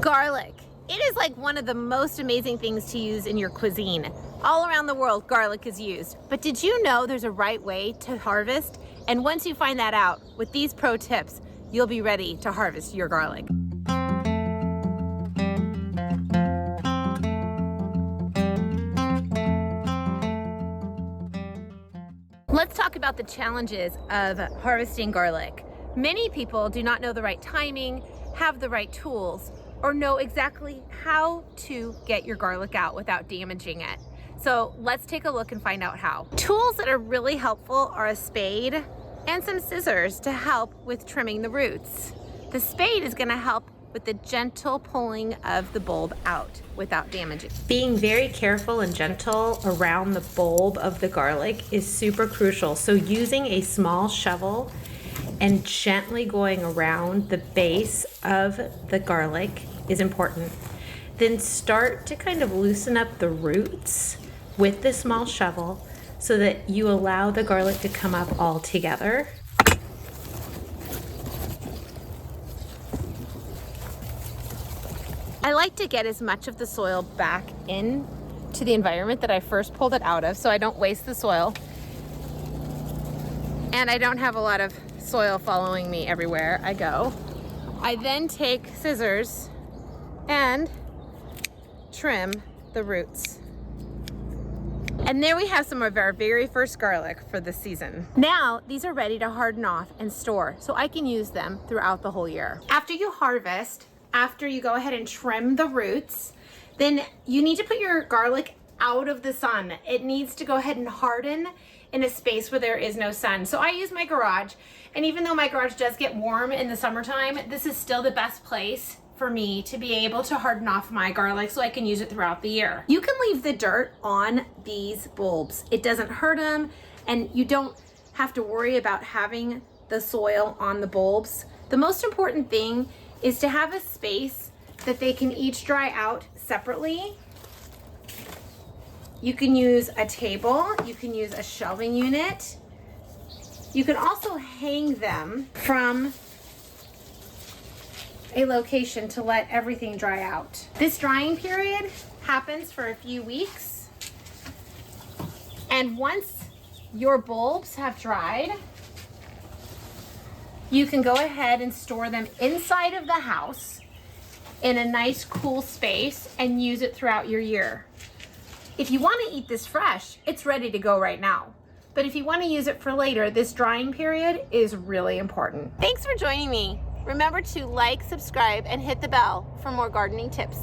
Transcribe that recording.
Garlic. It is like one of the most amazing things to use in your cuisine. All around the world, garlic is used. But did you know there's a right way to harvest? And once you find that out, with these pro tips, you'll be ready to harvest your garlic. Let's talk about the challenges of harvesting garlic. Many people do not know the right timing, have the right tools, or know exactly how to get your garlic out without damaging it. So let's take a look and find out how. Tools that are really helpful are a spade and some scissors to help with trimming the roots. The spade is going to help with the gentle pulling of the bulb out without damaging. Being very careful and gentle around the bulb of the garlic is super crucial. So using a small shovel and gently going around the base of the garlic is important. Then start to kind of loosen up the roots with the small shovel so that you allow the garlic to come up all together. I like to get as much of the soil back in to the environment that I first pulled it out of so I don't waste the soil. And I don't have a lot of soil following me everywhere I go. I then take scissors and trim the roots. And there we have some of our very first garlic for this season. Now, these are ready to harden off and store so I can use them throughout the whole year. After you harvest, after you go ahead and trim the roots, then you need to put your garlic out of the sun. It needs to go ahead and harden in a space where there is no sun. So I use my garage, and even though my garage does get warm in the summertime, this is still the best place for me to be able to harden off my garlic so I can use it throughout the year. You can leave the dirt on these bulbs. It doesn't hurt them, and you don't have to worry about having the soil on the bulbs. The most important thing is to have a space that they can each dry out separately. You can use a table, you can use a shelving unit. You can also hang them from a location to let everything dry out. This drying period happens for a few weeks. And once your bulbs have dried, you can go ahead and store them inside of the house in a nice cool space and use it throughout your year. If you want to eat this fresh, it's ready to go right now. But if you want to use it for later, this drying period is really important. Thanks for joining me. Remember to like, subscribe, and hit the bell for more gardening tips.